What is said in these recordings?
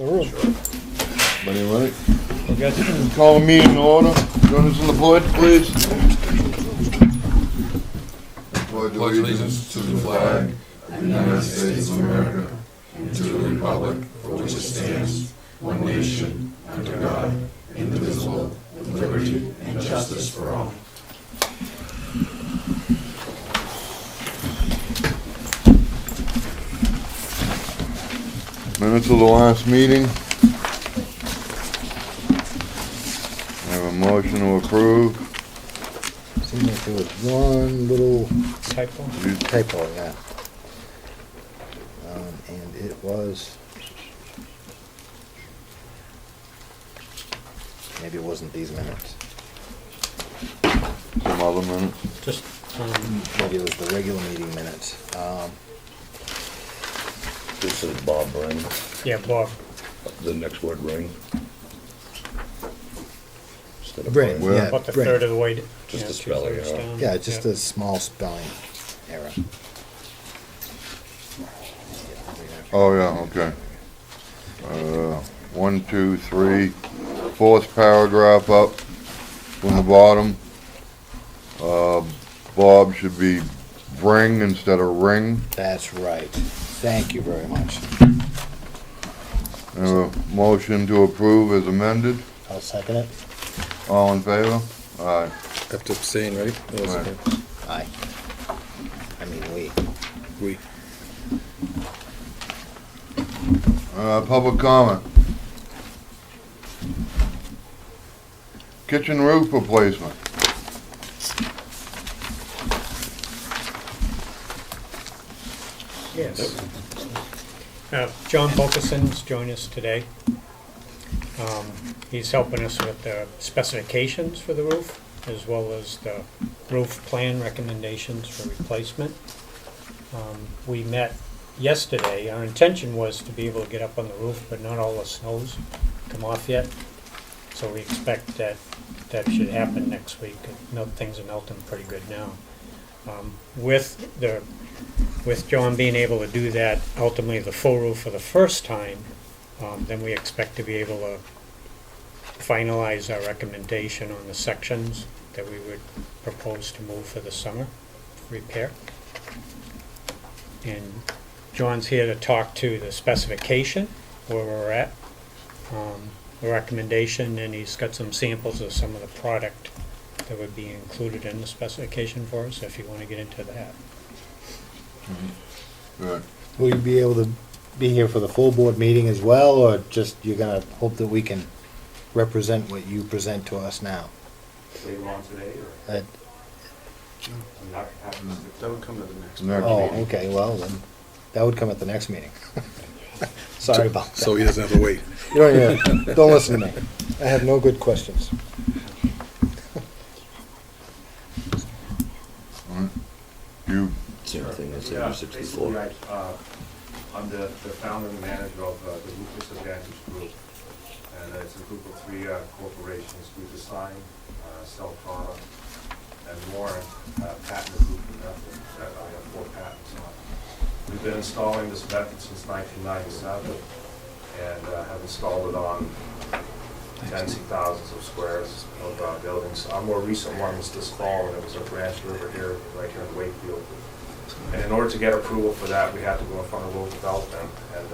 the room. Buddy, ready? Okay. Call a meeting to order. Join us in the pledge, please. Pledge allegiance to the flag of the United States of America and to the republic for which it stands, one nation, under God, indivisible, with liberty and justice for all. Minutes of the last meeting. I have a motion to approve. Seems like there was one little Typo? typo, yeah. And it was, maybe it wasn't these minutes. Some other minutes. Just, Maybe it was the regular meeting minutes. This is Bob Ring, yeah, Bob. the next word ring. Instead of Ring, Well- yeah, About the Ring. third of the way. Just yeah, a spelling 2/3 error. down. Yeah, just a small spelling error. Oh, yeah, okay. 1, 2, 3, fourth paragraph up from the bottom. Bob should be bring instead of ring. That's right. Thank you very much. I have a motion to approve as amended. I'll second it. All in favor? Aye. Have to abstain, right? Right. Aye. I mean, We. Public comment. Kitchen roof replacement. Yes. John Fulkerson's joined us today. He's helping us with the specifications for the roof, as well as the roof plan recommendations for replacement. We met yesterday. Our intention was to be able to get up on the roof, but not all the snow's come off yet. So we expect that should happen next week. Things are melting pretty good now. With John being able to do that, ultimately the full roof for the first time, then we expect to be able to finalize our recommendation on the sections that we would propose to move for the summer repair. And John's here to talk to the specification, where we're at, the recommendation, and he's got some samples of some of the product that would be included in the specification for us, if you want to get into that. Good. will you be able to be here for the full board meeting as well, or just you're gonna hope that we can represent what you present to us now? Later on today, or That- I'm not happy to. That would come to the next. Next Oh, meeting. okay, well, then, that would come at the next meeting. Sorry about that. So he doesn't have to wait. You don't listen to me. I have no good questions. You, Same thing as Yeah, 64. basically, I'm the founder and manager of the Roof Disadvantage Group. And it's a group of 3 corporations. We design, sell product, and warrant patented roofing method that I have 4 patents on. We've been installing this method since 1997 and have installed it on tens of thousands of squares of buildings. Our more recent one was this fall, and it was at Branch River here, right here in Wakefield. And in order to get approval for that, we had to go in front of road development, and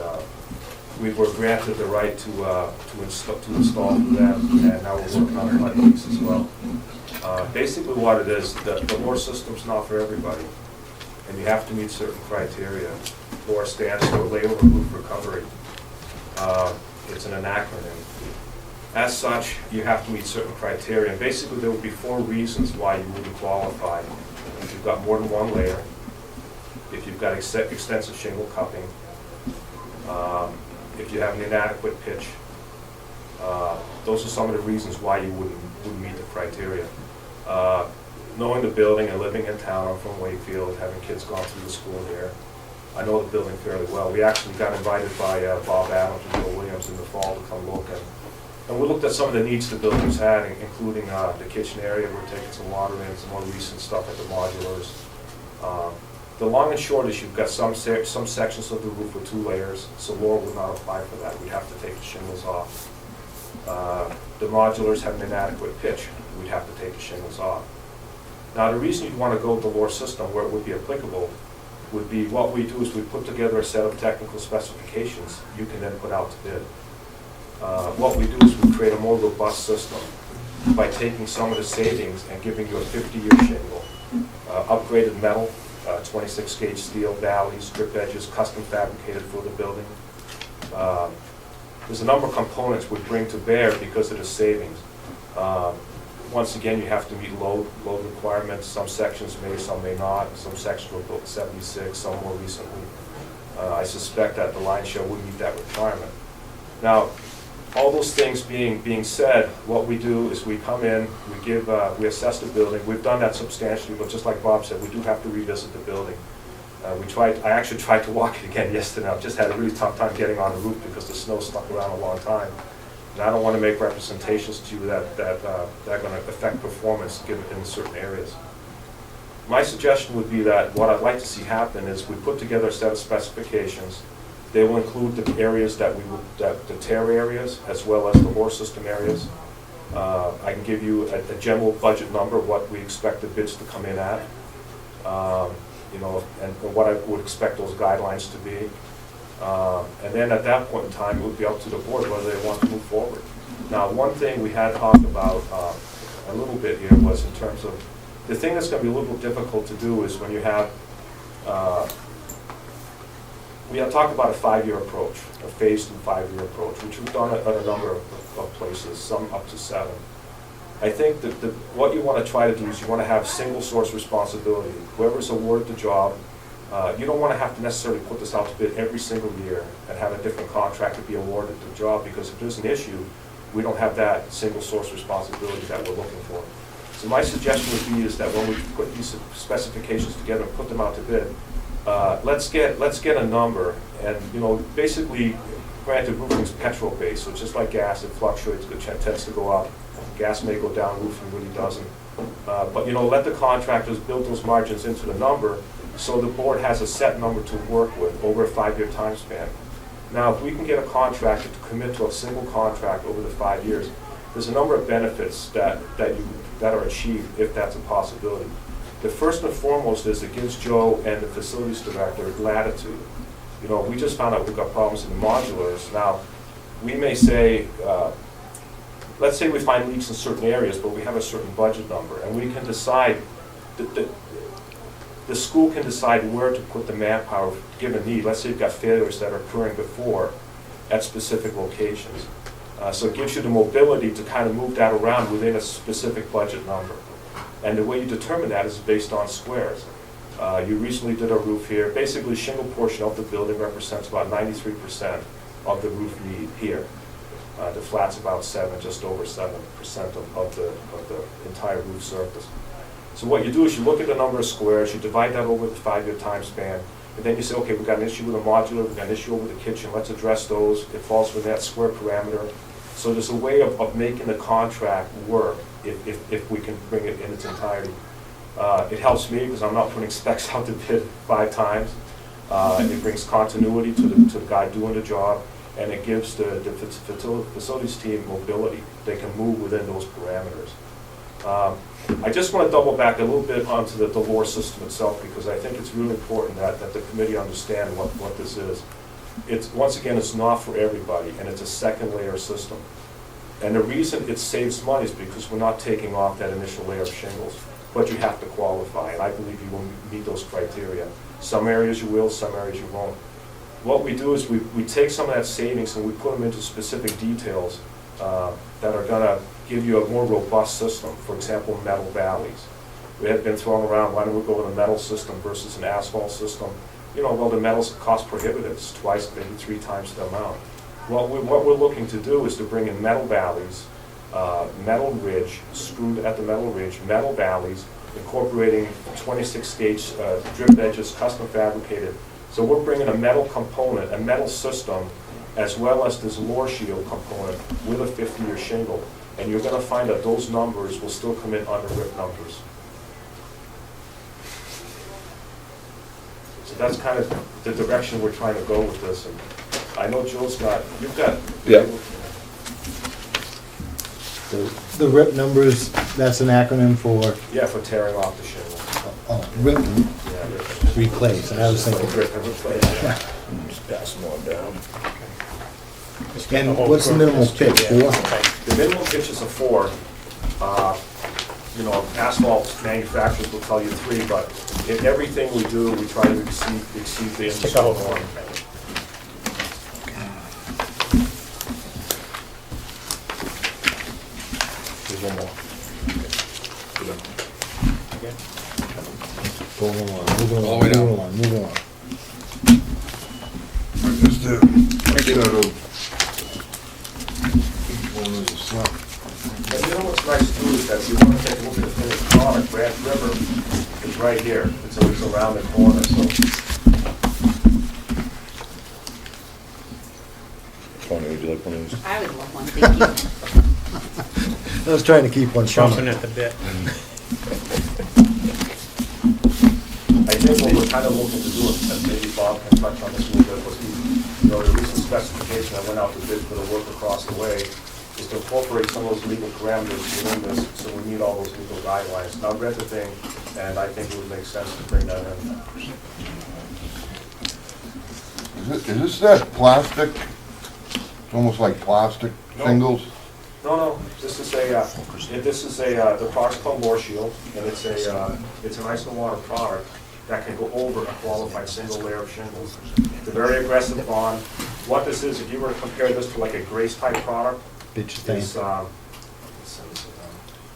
we were granted the right to install for them, and now we're working on our lease as well. Basically what it is, the more system's not for everybody, and you have to meet certain criteria. LOR stands for Labor and Roof Recovery. It's an acronym. As such, you have to meet certain criteria, and basically there will be 4 reasons why you wouldn't qualify. If you've got more than 1 layer, if you've got extensive shingle cupping, if you have an inadequate pitch. Those are some of the reasons why you wouldn't meet the criteria. Knowing the building and living in town, I'm from Wakefield, having kids gone through the school here, I know the building fairly well. We actually got invited by Bob Adams and Bill Williams in the fall to come look, and we looked at some of the needs the buildings had, including the kitchen area. We're taking some water in, some more recent stuff at the modulars. The long and short is you've got some sections of the roof with 2 layers, so Laura would not apply for that. We'd have to take the shingles off. The modulars have an inadequate pitch. We'd have to take the shingles off. Now, the reason you'd want to go with the Laura system where it would be applicable would be what we do is we put together a set of technical specifications you can then put out to bid. What we do is we create a more robust system by taking some of the savings and giving you a 50-year shingle, upgraded metal, 26-gauge steel valleys, drip edges, custom fabricated for the building. There's a number of components we bring to bear because of the savings. Once again, you have to meet load requirements. Some sections may, some may not. Some sections were built in '76, some more recently. I suspect that the lion's share would meet that requirement. Now, all those things being said, what we do is we come in, we assess the building. We've done that substantially, but just like Bob said, we do have to revisit the building. I actually tried to walk it again yesterday. I've just had a really tough time getting on the roof because the snow stuck around a long time. And I don't want to make representations to you that are going to affect performance given in certain areas. My suggestion would be that what I'd like to see happen is we put together a set of specifications. They will include the areas the tear areas, as well as the Laura system areas. I can give you a general budget number, what we expect the bids to come in at, and what I would expect those guidelines to be. And then at that point in time, it would be up to the board whether they want to move forward. Now, one thing we had talked about a little bit here was in terms of the thing that's going to be a little difficult to do is when you have we have talked about a 5-year approach, a phased and 5-year approach, which we've done at a number of places, some up to 7. I think that what you want to try to do is you want to have single source responsibility. Whoever's awarded the job, you don't want to have to necessarily put this out to bid every single year and have a different contractor be awarded the job, because if there's an issue, we don't have that single source responsibility that we're looking for. So my suggestion would be is that when we put these specifications together and put them out to bid, let's get a number, and basically, granted, roofing is petrol based, so it's just like gas, it fluctuates, it tends to go up. Gas may go down, roofing really doesn't. But let the contractors build those margins into the number, so the board has a set number to work with over a 5-year time span. Now, if we can get a contractor to commit to a single contract over the 5 years, there's a number of benefits that are achieved if that's a possibility. The first and foremost is it gives Joe and the facilities director latitude. We just found out we've got problems in the modulars. Now, we may say, let's say we find leaks in certain areas, but we have a certain budget number, and we can decide, the school can decide where to put the manpower given need. Let's say you've got failures that are occurring before at specific locations. So it gives you the mobility to kind of move that around within a specific budget number. And the way you determine that is based on squares. You recently did a roof here. Basically, the shingle portion of the building represents about 93% of the roof need here. The flat's about 7, just over 7% of the entire roof surface. So what you do is you look at the number of squares, you divide that over the 5-year time span, and then you say, okay, we've got an issue with a modular, we've got an issue over the kitchen, let's address those. It falls within that square parameter. So there's a way of making the contract work if we can bring it in its entirety. It helps me because I'm not putting specs out to bid 5 times. It brings continuity to the guy doing the job, and it gives the facilities team mobility. They can move within those parameters. I just want to double back a little bit onto the Laura system itself, because I think it's really important that the committee understand what this is. Once again, it's not for everybody, and it's a second layer system. And the reason it saves money is because we're not taking off that initial layer of shingles, but you have to qualify, and I believe you will meet those criteria. Some areas you will, some areas you won't. What we do is we take some of that savings and we put them into specific details that are going to give you a more robust system. For example, metal valleys. We had been thrown around, why don't we go with a metal system versus an asphalt system? Well, the metal's cost prohibitive. It's 2, maybe 3 times the amount. What we're looking to do is to bring in metal valleys, metal ridge, screwed at the metal ridge, metal valleys, incorporating 26-gauge drip edges, custom fabricated. So we're bringing a metal component, a metal system, as well as this Laura shield component with a 50-year shingle. And you're going to find that those numbers will still come in under RIP numbers. So that's kind of the direction we're trying to go with this. And I know Joe's you've got. Yeah. The RIP numbers, that's an acronym for, Yeah, for tearing off the shingle. RIP, Yeah, rip. replace, and I was thinking, Rip and replace, yeah. Just pass them on down. Just get and whole what's the group minimal history, pitch, yeah. 4? Okay. The minimum pitch is a 4. You know, asphalt manufacturers will tell you 3, but in everything we do, we try to exceed the Stick a hole. industry norm. There's one more. Okay. Going along, moving All along, the way down. moving along, moving along. Just instead of each one is a slab. And you know what's nice too is that if you want to take a look at the finished product, Grand River is right here. It's around the corner, so. Tony, would you like one of these? I would love one, thank you. I was trying to keep one Chomping coming. at the bit. I think what we're kind of looking to do, and maybe Bob can touch on this a little bit, was you know, the recent specification I went out to bid for the work across the way is to incorporate some of those legal parameters within this, so we meet all those legal guidelines. And I read the thing, and I think it would make sense to bring that in. Is this that plastic? It's almost like plastic No. shingles? No, this is the product's called Lore Shield, and it's an ice and water product that can go over a qualified single layer of shingles. It's a very aggressive bond. What this is, if you were to compare this to like a Grace type product, Bitchethane. it's,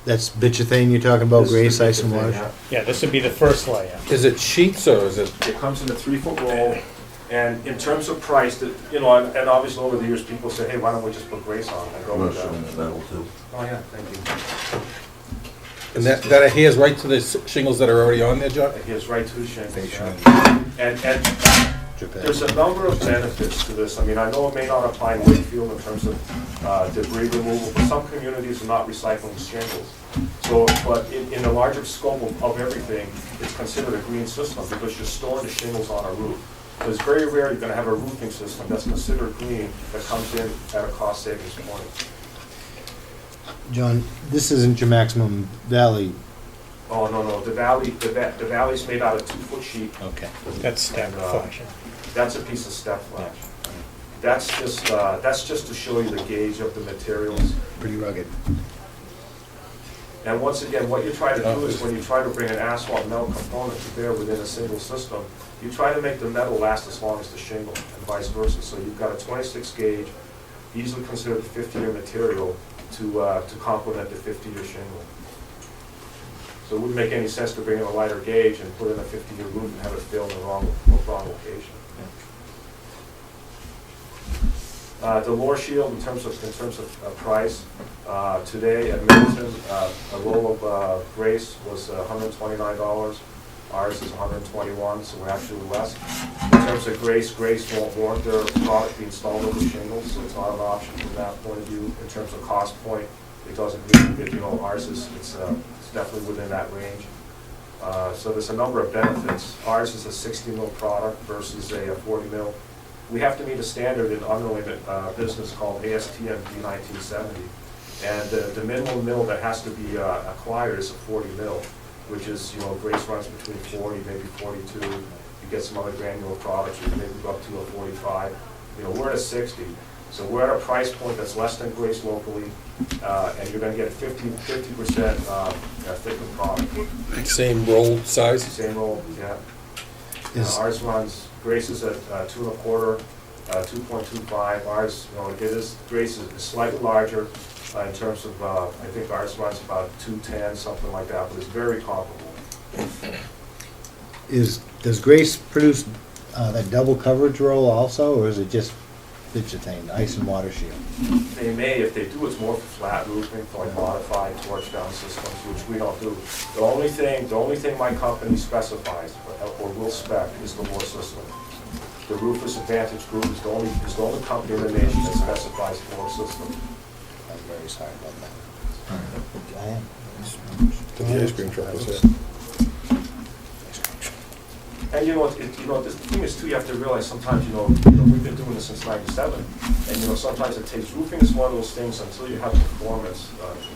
That's bitchethane you're talking about, this Grace is Ice and the thing, Water? yeah. Yeah, this would be the first layer. Is it sheets or is it? It comes in a 3-foot roll, and in terms of price, you know, and obviously over the years, people say, hey, why don't we just put Grace on and go with that? Oh, yeah, thank you. And that adheres right to the shingles that are already on there, John? It gets right to the shingles. Facial. Yeah. And Japan. there's a number of benefits to this. I mean, I know it may not apply in Wakefield in terms of debris removal, but some communities are not recycling shingles. So, but in the larger scope of everything, it's considered a green system because you're storing the shingles on a roof. So it's very rare you're gonna have a roofing system that's considered green that comes in at a cost savings point. John, this isn't your maximum valley. Oh, no, the valley's made out of 2-foot sheet. Okay. That's step flashing. That's a piece of step flash. That's just to show you the gauge of the materials. Pretty rugged. And once again, what you try to do is when you try to bring an asphalt metal component to bear within a single system, you try to make the metal last as long as the shingle and vice versa. So you've got a 26 gauge, easily considered a 50-year material to complement the 50-year shingle. So it wouldn't make any sense to bring in a lighter gauge and put in a 50-year roof and have it fail in the wrong location. The Lore Shield, in terms of price, today at Middleton, a roll of Grace was $129. Ours is $121, so we're actually less. In terms of Grace won't warrant their product be installed over shingles, so it's not an option from that point of view. In terms of cost point, it doesn't really, you know, ours is it's definitely within that range. So there's a number of benefits. Ours is a 60 mil product versus a 40 mil. We have to meet a standard in unrelated business called ASTM D1970. And the minimum mil that has to be acquired is a 40 mil, which is, you know, Grace runs between 40, maybe 42. You get some other granular products, you maybe go up to a 45. You know, we're at a 60. So we're at a price point that's less than Grace locally, and you're going to get a 50% thickened product. Same roll size? Same roll, yeah. Is- Ours runs, Grace is at 2 1/4, 2.25. Ours, you know, it is, Grace is slightly larger in terms of, I think ours runs about 210, something like that, but it's very comparable. Does Grace produce that double coverage roll also, or is it just bitchethane, ice and water shield? They may, if they do, it's more for flat roofing, for like modified torch down systems, which we don't do. The only thing my company specifies, or will spec, is the Lore system. The Roofers Advantage Group is the only company in the nation that specifies the Lore system. I'm very sorry about that. I am. The ice cream truck was there. And the thing is too, you have to realize sometimes, we've been doing this since '97, and sometimes it takes, roofing is one of those things until you have performance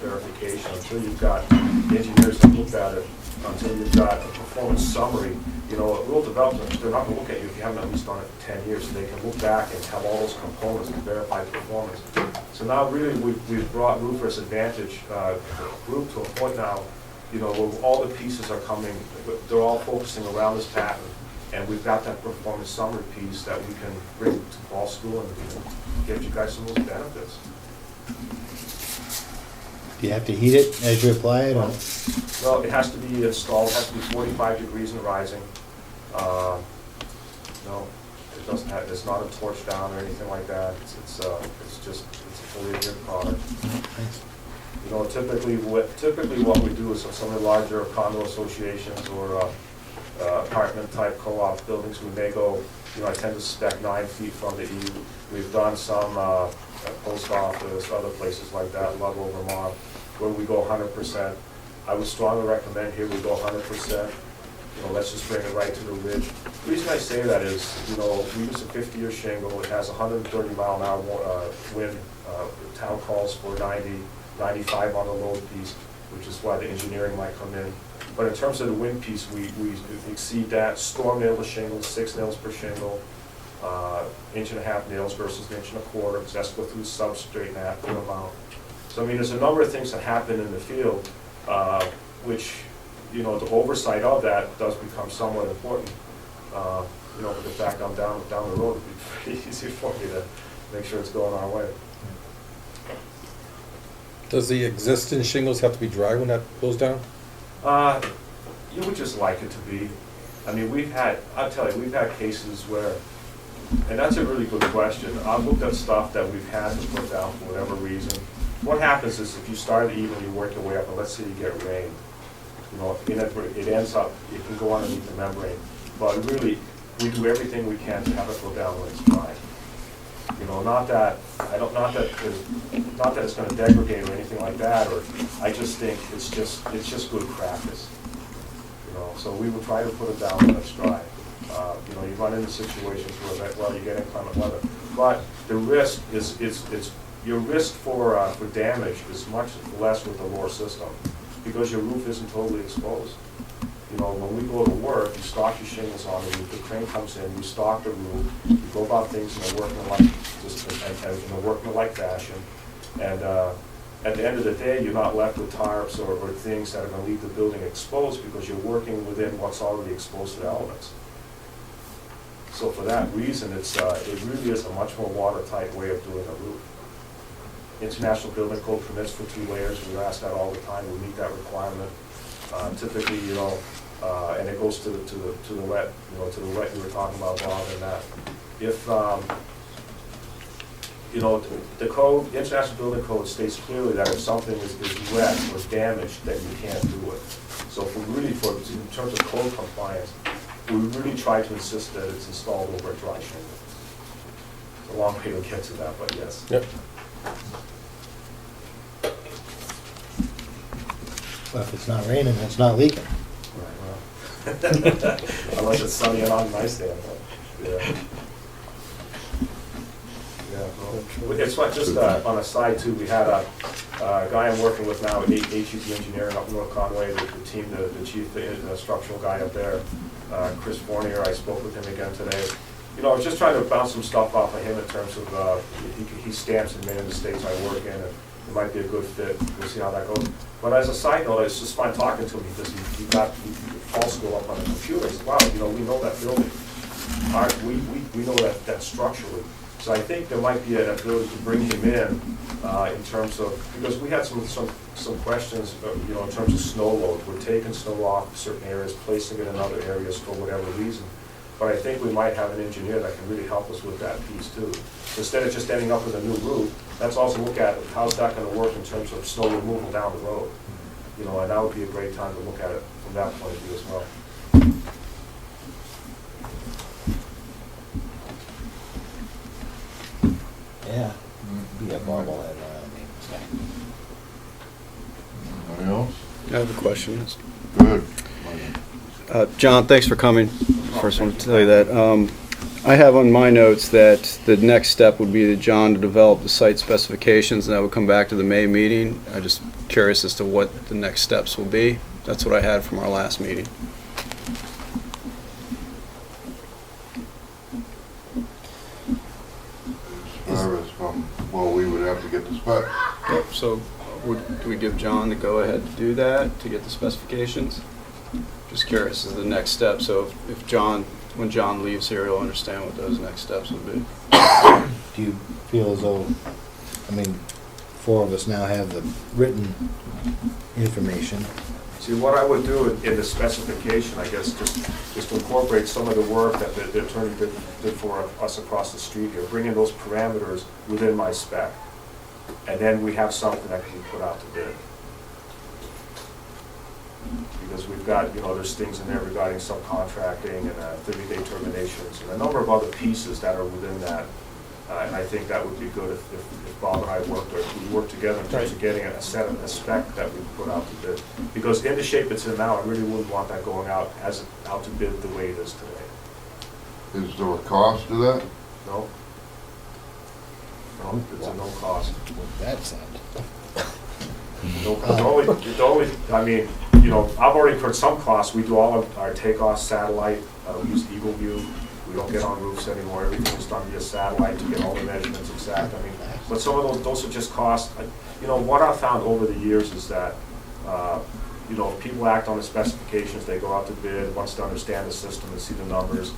verification, until you've got engineers that look at it, until you've got a performance summary. Rural development, they're not gonna look at you if you haven't at least done it for 10 years, so they can look back and have all those components and verify performance. So now really, we've brought Roofers Advantage group to a point now, where all the pieces are coming, they're all focusing around this patent, and we've got that performance summary piece that we can bring to fall school and give you guys some of those benefits. Do you have to heat it as you apply it, or? Well, it has to be installed, it has to be 45 degrees and rising. No, it doesn't have, it's not a torch down or anything like that. It's a fully adhered product. Typically what we do is some of the larger condo associations or apartment type co-op buildings, we may go, I tend to spec 9 feet from the E. We've done some post office, other places like that, Ludlow, Vermont, where we go 100%. I would strongly recommend here we go 100%. Let's just bring it right to the ridge. The reason I say that is, we use a 50-year shingle. It has 130 mile an hour wind. Town calls for 90, 95 on the load piece, which is why the engineering might come in. But in terms of the wind piece, we exceed that. Storm nail the shingle, 6 nails per shingle, 1.5 nails versus 1.25 inches, because that's go through the substrate and half foot amount. So there's a number of things that happen in the field, which the oversight of that does become somewhat important. The fact I'm down the road, it'd be pretty easy for me to make sure it's going our way. Does the existing shingles have to be dry when that goes down? You would just like it to be. I'll tell you, we've had cases where, and that's a really good question. I've looked at stuff that we've had to put down for whatever reason. What happens is if you start even, you work your way up, and let's say you get rain, it ends up, it can go underneath the membrane. But really, we do everything we can to have it go down when it's dry. Not that it's going to degrade or anything like that, or I just think it's just good practice. So we will try to put it down when it's dry. You run into situations where you get inclement weather, but the risk is your risk for damage is much less with the lower system because your roof isn't totally exposed. When we go to work, you stock your shingles on the roof, the crane comes in, you stock the roof, you go about things in a workmanlike fashion, and at the end of the day, you're not left with tarps or things that are going to leave the building exposed because you're working within what's already exposed to the elements. So for that reason, it really is a much more watertight way of doing a roof. International Building Code permits for 2 layers. We ask that all the time. We meet that requirement. Typically, and it goes to the wet, to the wet you were talking about, Bob, and that. If the code, the International Building Code states clearly that if something is wet or damaged, then you can't do it. So in terms of code compliance, we really try to insist that it's installed over a dry shingle. It's a long way to get to that, but yes. Yep. Well, if it's not raining, it's not leaking. Right, well. Unless it's sunny and on nice day, but, yeah. Yeah, well, it's not just on a side too. We had a guy I'm working with now, HET Engineering up North Conway, the team, the chief, the structural guy up there, Chris Fournier. I spoke with him again today. I was just trying to bounce some stuff off of him in terms of he stamps in many of the states I work in, and it might be a good fit. We'll see how that goes. But as a side note, it's just fun talking to him because he got fall school up on the computer. He said, wow, we know that building. We know that structurally. So I think there might be an ability to bring him in terms of, because we had some questions, in terms of snow load. We're taking snow off certain areas, placing it in other areas for whatever reason. But I think we might have an engineer that can really help us with that piece too. Instead of just ending up with a new roof, let's also look at how's that going to work in terms of snow removal down the road. And that would be a great time to look at it from that point of view as well. Yeah, be a bobblehead around me. Anybody else? I have a question. Good. John, thanks for coming. first one to tell you that. I have on my notes that the next step would be that John to develop the site specifications, and that would come back to the May meeting. I'm just curious as to what the next steps will be. That's what I had from our last meeting. As far as well, we would have to get the spec. Yep, so do we give John the go-ahead to do that, to get the specifications? Just curious, is the next step, so if John, when John leaves here, he'll understand what those next steps would be. Do you feel as though, I mean, four of us now have the written information. See, what I would do in the specification, I guess, just to incorporate some of the work that the attorney did for us across the street here, bring in those parameters within my spec. And then we have something that can be put out to bid. Because we've got, there's things in there regarding subcontracting and 30-day terminations and a number of other pieces that are within that. And I think that would be good if Bob and I worked, or if we worked together in terms of getting a spec that we put out to bid. Because in the shape it's in now, I really wouldn't want that going out to bid the way it is today. Is there a cost to that? No? No, it's a no cost. With that said. No, I mean, I've already incurred some costs. We do all of our takeoff satellite. We use Eagle View. We don't get on roofs anymore. Everything is done via satellite to get all the measurements exact. I mean, but some of those are just costs. What I've found over the years is that, people act on the specifications. They go out to bid, once they understand the system and see the numbers.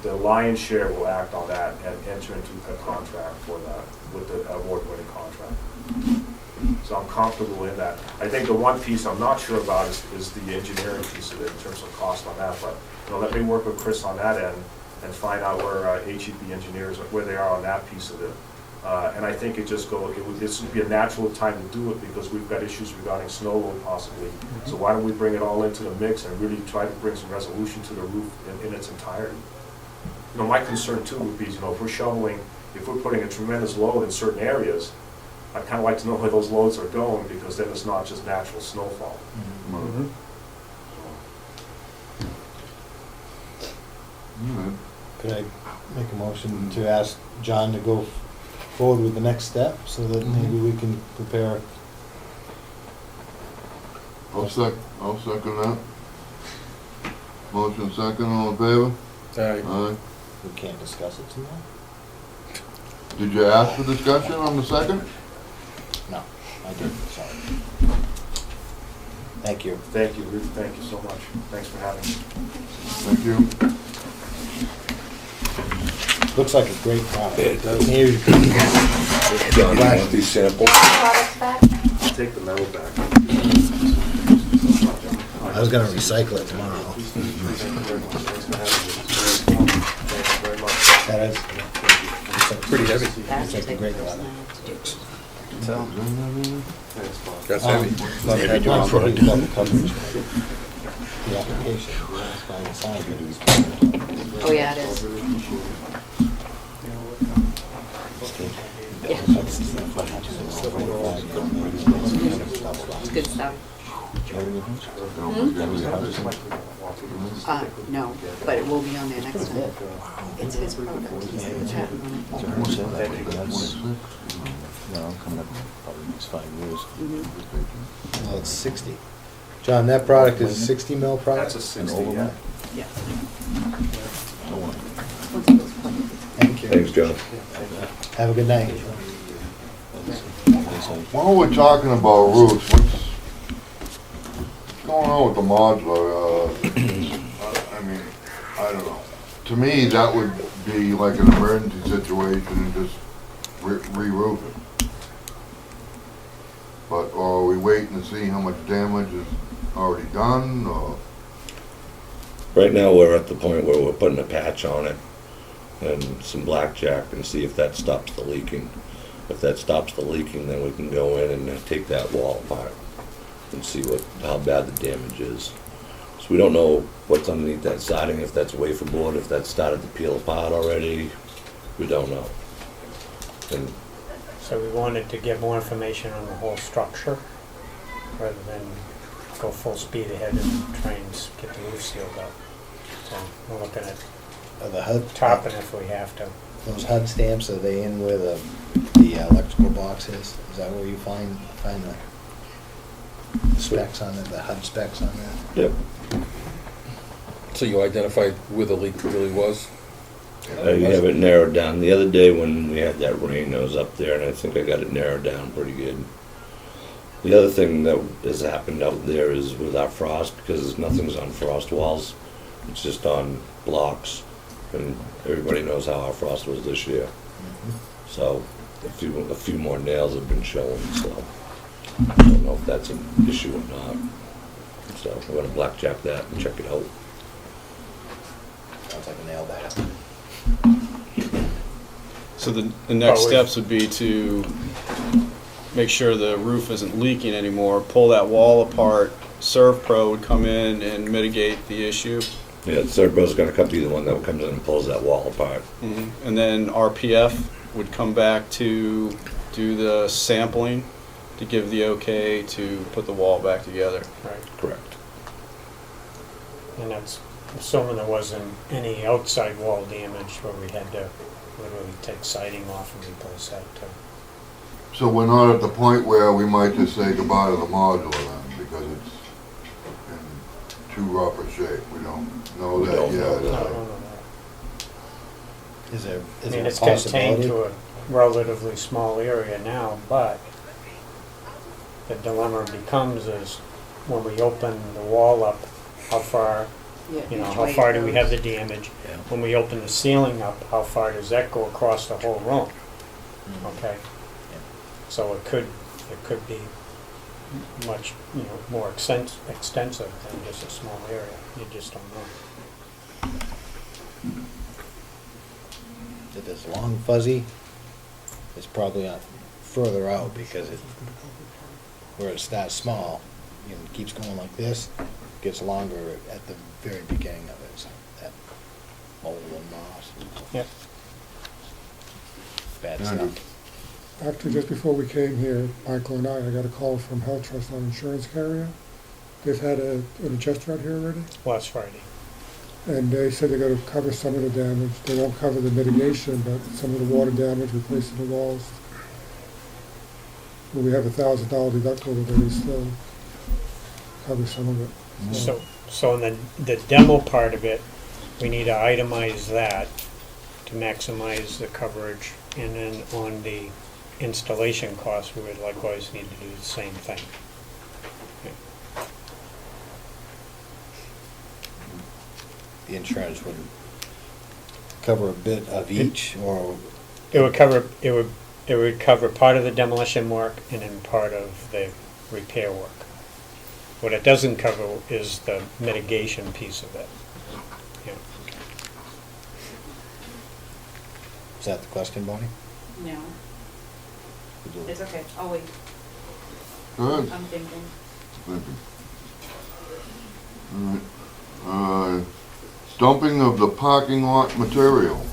The lion's share will act on that and enter into a contract for that with the award-winning contract. So I'm comfortable in that. I think the one piece I'm not sure about is the engineering piece of it in terms of cost on that. But let me work with Chris on that end and find out where HEB engineers, where they are on that piece of it. And I think this would be a natural time to do it because we've got issues regarding snow load possibly. Mm-hmm. So why don't we bring it all into the mix and really try to bring some resolution to the roof in its entirety? My concern too would be, if we're putting a tremendous load in certain areas, I'd kind of like to know where those loads are going because then it's not just natural snowfall. Mm-hmm. Mm-hmm. Could I make a motion to ask John to go forward with the next step so that maybe we can prepare? I'll second that. Motion second, all in favor? Aye. We can't discuss it tonight? Did you ask for discussion on the second? No, I didn't, sorry. Thank you. Thank you, Ruth. Thank you so much. Thanks for having me. Thank you. Looks like a great product. It does. Here you go. John, you want these samples? Products back? I'll take the metal back. I was gonna recycle it tomorrow. That is, it's Pretty heavy. It's like a great product. That's heavy. But I'm sure he's got the coverage. The application. By the side. Oh, yeah, it is. Yeah. It's good stuff. No, but it will be on there next time. It's his product. He's got the patent on it. No, coming up probably next 5 years. Mhm. Well, it's 60. John, that product is a 60 mil product? That's a 60, yeah. Yeah. Thank you. Thanks, John. Have a good night. While we're talking about roofs, what's going on with the modular? I mean, I don't know. To me, that would be like an emergency situation and just re-roof it. But are we waiting to see how much damage is already done, or? Right now, we're at the point where we're putting a patch on it and some blackjack and see if that stops the leaking. If that stops the leaking, then we can go in and take that wall apart and see how bad the damage is. So we don't know what's underneath that siding, if that's wafer board, if that's started to peel apart already. We don't know. And So we wanted to get more information on the whole structure rather than go full speed ahead and try and get the roof sealed up. So we're looking at Are the HUD, topping if we have to. those HUD stamps, are they in where the electrical box is? Is that where you find the specs on it, the HUD specs on that? Yep. So you identified where the leak really was? I have it narrowed down. The other day when we had that rain, I was up there and I think I got it narrowed down pretty good. The other thing that has happened out there is with our frost, because nothing's on frost walls, it's just on blocks, and everybody knows how our frost was this year. So a few more nails have been shown, so I don't know if that's an issue or not. So I'm gonna blackjack that and check it out. Sounds like a nail bat. So the next Oh, we- steps would be to make sure the roof isn't leaking anymore, pull that wall apart. ServPro would come in and mitigate the issue. Yeah, Cerebro's gonna be the one that comes in and pulls that wall apart. And then RPF would come back to do the sampling to give the okay to put the wall back together. Right. Correct. And that's assuming there wasn't any outside wall damage where we had to literally take siding off and replace that too. So we're not at the point where we might just say goodbye to the modular then, because it's in too rough a shape. We don't know We that don't know yet. that. No, no, no, no. Is there, I is mean, there a it's contained possibility? to a relatively small area now, but the dilemma becomes is when we open the wall up, how far, Yeah, you know, each how way far it do we goes. have the damage? Yeah. When we open the ceiling up, how far does that go across the whole room? Okay? So it could be much, you know, more extensive than just a small area. You just don't know. If it's long fuzzy, it's probably further out because where it starts small, you know, keeps going like this, gets longer at the very beginning of it, so that mold and moss. Yep. Bad Andrew. stuff. Actually, just before we came here, Michael and I got a call from Health Trust, our insurance carrier. They've had an adjuster out here already, Last Friday. and they said they're gonna cover some of the damage. They won't cover the mitigation, but some of the water damage, replacing the walls. Well, we have $1,000 deductible, but they still cover some of it. So in the demo part of it, we need to itemize that to maximize the coverage. And then on the installation costs, we would likewise need to do the same thing. The insurance would cover a bit of each, or, It would cover part of the demolition work and then part of the repair work. What it doesn't cover is the mitigation piece of it. Yeah. is that the question, Bonnie? No, it's okay, I'll wait, Good. I'm thinking. Thank you. All right. Dumping of the parking lot material.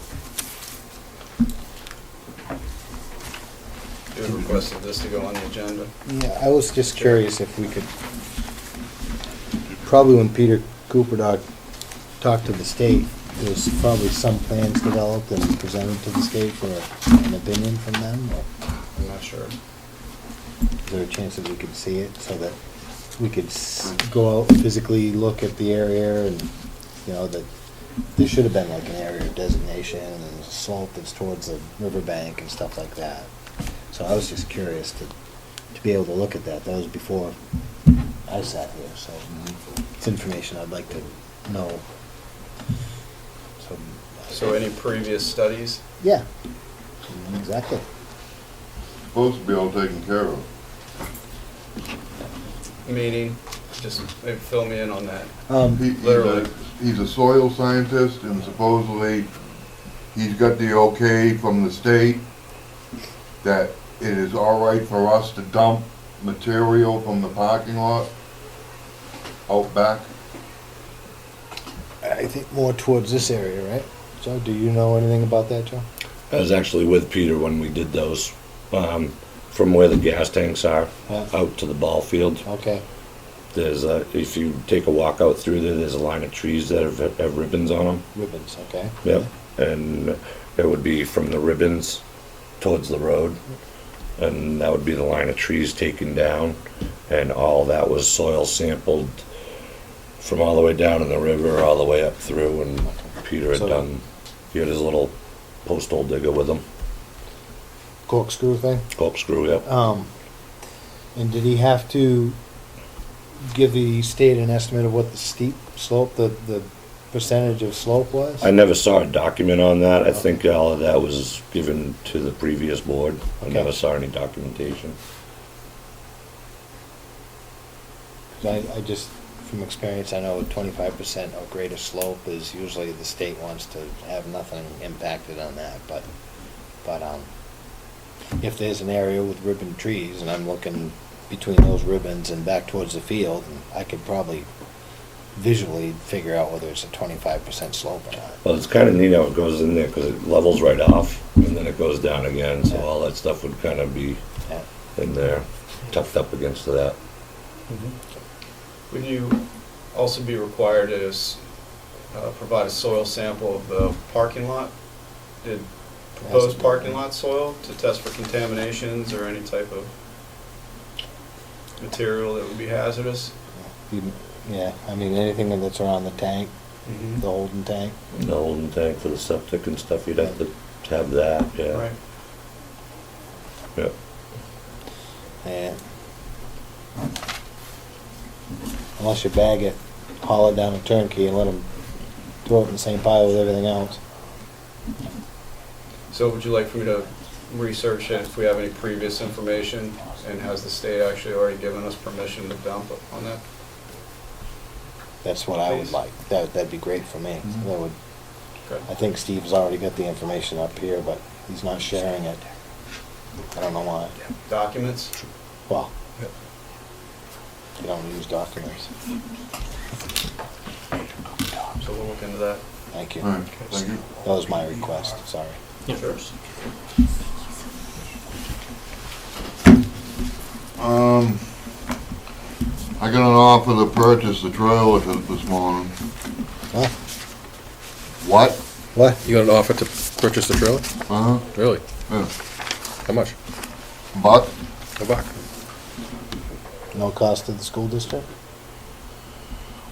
You had requested this to go on the agenda. Yeah, I was just curious if we could, probably when Peter Cooper talked to the state, there's probably some plans developed and presented to the state for an opinion from them, or I'm not sure. is there a chance that we could see it so that we could go out and physically look at the area and, you know, that there should have been like an area of designation and a slope that's towards the riverbank and stuff like that. So I was just curious to be able to look at that. That was before I sat here, so it's information I'd like to know. So any previous studies? Yeah, exactly. Supposed to be all taken care of. Meaning, just maybe fill me in on that. Literally. He's a soil scientist and supposedly he's got the okay from the state that it is all right for us to dump material from the parking lot out back. I think more towards this area, right? So do you know anything about that, Joe? I was actually with Peter when we did those, from where the gas tanks are, Yeah. out to the ball field. Okay. There's a, if you take a walk out through there, there's a line of trees that have ribbons on them. Ribbons, okay? Yep, and it would be from the ribbons towards the road, and that would be the line of trees taken down, and all that was soil sampled from all the way down in the river, all the way up through, and Peter had So- done, he had his little postal digger with him, Corkscrew thing? corkscrew, yep. And did he have to give the state an estimate of what the steep slope, the percentage of slope was? I never saw a document on that, I think all of that was given to the previous board, I Okay. never saw any documentation. 'Cause I just, from experience, I know 25% or greater slope is usually the state wants to have nothing impacted on that, but, if there's an area with ribbon trees, and I'm looking between those ribbons and back towards the field, I could probably visually figure out whether it's a 25% slope or not. Well, it's kinda neat how it goes in there, cause it levels right off, and then it goes down again, so Yeah. all that stuff would kinda be Yeah. in there, tucked up against that. Would you also be required to provide a soil sample of the parking lot? Did proposed parking lot soil to test for contaminations or any type of material that would be hazardous? Yeah, I mean, anything that's around the tank, the holding tank. The holding tank for the septic and stuff, you'd have to have that, yeah. Right. Yep. And unless you bag it, haul it down a turnkey and let them throw it in the same pile with everything else. So would you like for me to research it if we have any previous information, and has the state actually already given us permission to dump on that? That's what I would Please. like. That'd be great for me. That would, Okay. I think Steve's already got the information up here, but he's not sharing it. I don't know why. Documents? Well, you don't use documents. So we'll look into that. Thank you. All right, thank you. That was my request, sorry. Sure. I got an offer to purchase the trailer this morning. Huh? What? What? You got an offer to purchase the trailer? Uh-huh, Really? yeah. How much? But, $1. No cost to the school district?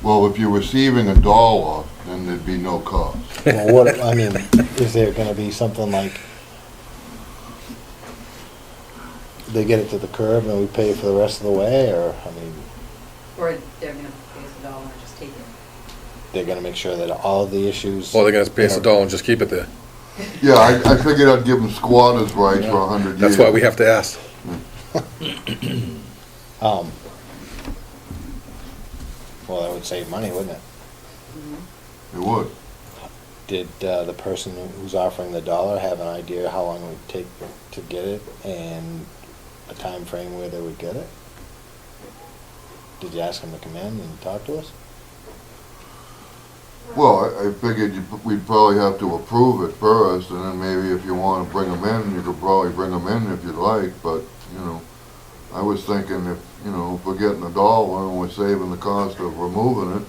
well, if you're receiving $1, then there'd be no cost. Well, what, I mean, is there gonna be something like, they get it to the curb and we pay for the rest of the way, or, I mean, Or they're gonna pay us $1 and just take it. they're gonna make sure that all of the issues. Well, they're gonna pay us $1 and just keep it there. Yeah, I figured I'd give them squatters' rights for 100 years. That's why we have to ask. Well, that would save money, wouldn't it? It would. Did the person who's offering the $1 have an idea how long it would take to get it and a time frame where they would get it? Did you ask them to come in and talk to us? Well, I figured we'd probably have to approve it first, and then maybe if you want to bring them in, you could probably bring them in if you'd like, but, you know, I was thinking if, you know, if we're getting $1 and we're saving the cost of removing it,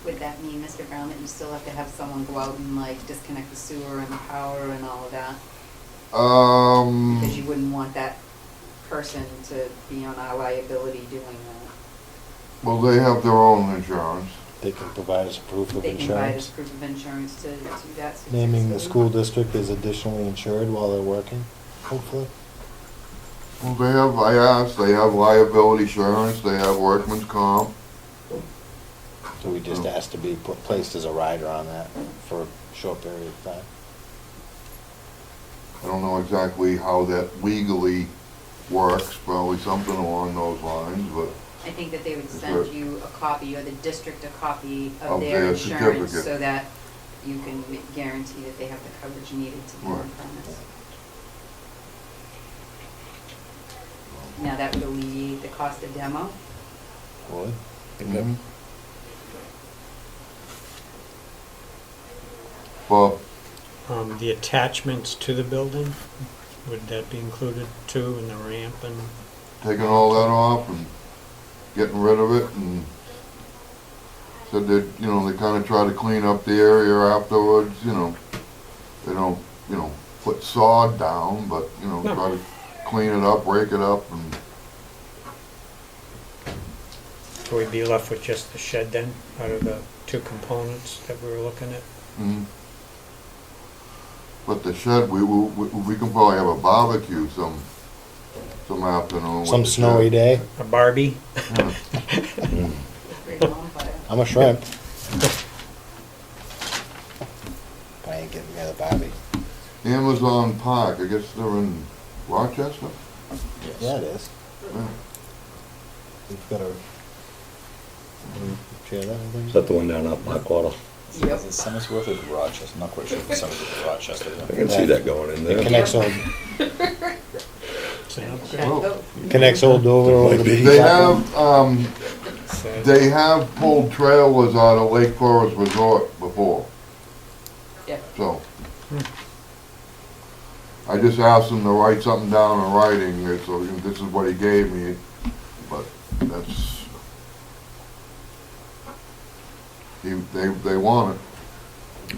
Would that mean, Mr. Brown, that you still have to have someone go out and like disconnect the sewer and the power and all of that? Because you wouldn't want that person to be on our liability doing that. well, they have their own insurance. They can provide us proof of They can provide us insurance, proof of insurance to do that. naming the successfully. school district as additionally insured while they're working, hopefully. Well, they have, I asked, they have liability insurance, they have workman's comp. So we just asked to be placed as a rider on that for a short period of time. I don't know exactly how that legally works, probably something along those lines, but I think that they would Is send there- you a copy, or the district a copy Of of their their insurance, certificate. so that you can guarantee that they have the coverage needed to be on Right. premise. Now, that would alleviate the cost of demo. Would? Mhm. Bob, The attachments to the building, would that be included too, in the ramp and? Taking all that off and getting rid of it, and said that, you know, they kinda try to clean up the area afterwards, you know. They don't, you know, put sod down, but, you know, No. try to clean it up, rake it up, and So we'd be left with just the shed then, out of the two components that we were looking at? mhm. But the shed, we can probably have a barbecue some afternoon. with Some the snowy shed. day, A Barbie? Yeah. Great bonfire. I'm a shrimp. But I ain't getting near the Barbie. Amazon Park, I guess they're in Rochester? Yeah, it is. Yeah. We've got a, share that with Is that the one down out Blackwater? Yep. Is it Summersworth or Rochester? I'm not quite sure if it's Summersworth or Rochester. I can see that going in It there. connects old, Oh. connects Old Dover over to They Beach. they have pulled trailers out of Lake Forest Resort before, Yeah. so. I just asked him to write something down in writing, so this is what he gave me, but that's, they want it.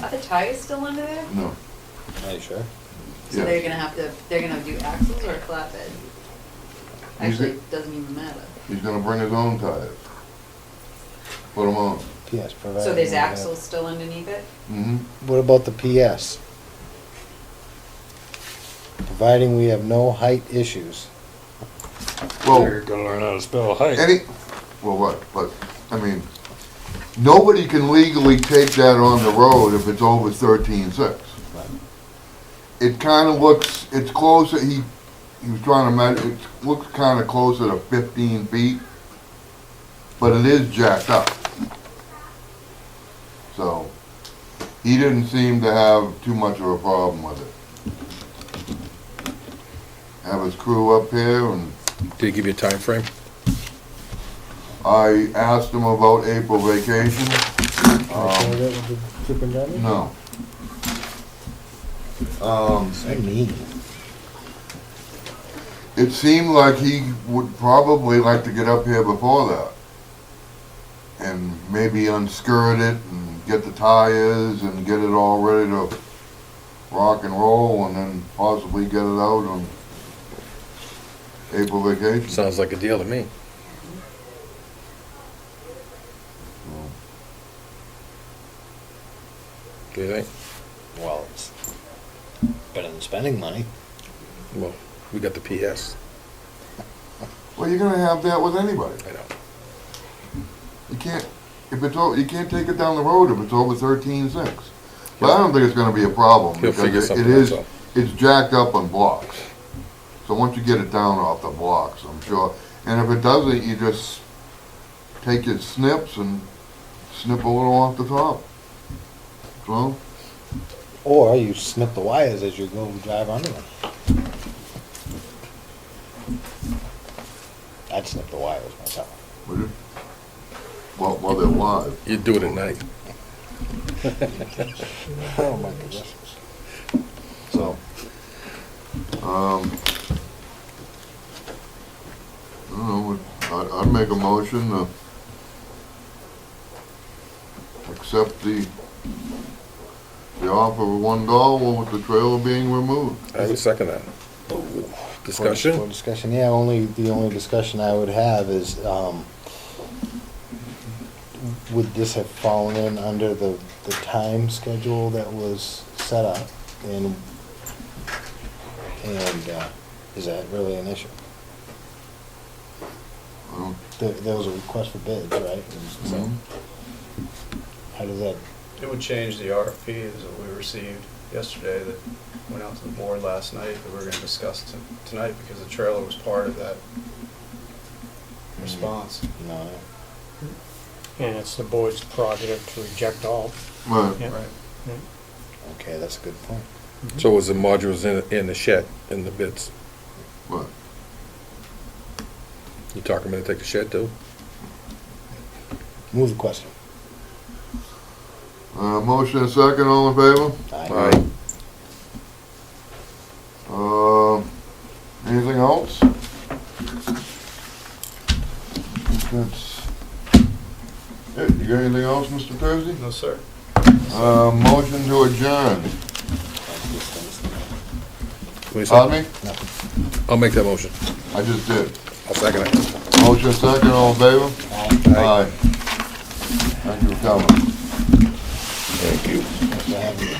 Are the tires still under there? No, Are you sure? So Yeah. they're gonna do axles or a flatbed? Actually, it doesn't even matter. he's gonna bring his own tires. Put them on. PS, provided. So there's we have- axles still underneath it? Mm-hmm. What about the PS? Providing we have no height issues. Well, gonna learn how to spell height. but, I mean, nobody can legally take that on the road if it's over 13.6. It kinda looks, it's closer, he was trying to measure, it looks kinda closer to 15 feet, but it is jacked up. So, he didn't seem to have too much of a problem with it. Have his crew up here, and Did he give you a time frame? I asked him about April vacation. Can I share that with the superintendent? No. So mean. It seemed like he would probably like to get up here before that. And maybe unskirt it and get the tires and get it all ready to rock and roll, and then possibly get it out on April vacation. Sounds like a deal to me. Do you think? Well, it's better than spending money. Well, we got the PS. Well, you're gonna have that with anybody. I know. You can't, you can't take it down the road if it's over 13.6. But I don't think it's gonna be a problem, He'll figure because it something is, else out. it's jacked up on blocks. So once you get it down off the blocks, I'm sure, and if it doesn't, you just take your snips and snip a little off the top. So, Or you snip the wires as you go drive under them. I'd snip the wires myself. would you? While they're live. You do it at night. Oh my goodness. So, I don't know, I'd make a motion to accept the offer of $1 with the trailer being removed. I would second that. Discussion? For discussion, yeah, the only discussion I would have is, would this have fallen in under the time schedule that was set up? And is that really an issue? Well, There was a request for bids, right? And so, mhm. how does that, It would change the RFP that we received yesterday that went out to the board last night that we're gonna discuss tonight because the trailer was part of that response. no, And it's the board's prerogative to reject all. Right. Yeah. Right. okay, that's a good point. So was the modules in the shed, in the bids? Right. You talking about to take the shed too? Move the question. Motion and second, all in favor? Aye. You got anything else, Mr. Thursday? No, sir. Motion to adjourn. What do you say? Pardon me? I'll make that motion. I just did. I'll second it. Motion second, all in favor? Aye. Aye. Thank you for coming. Thank you. Thanks for having me.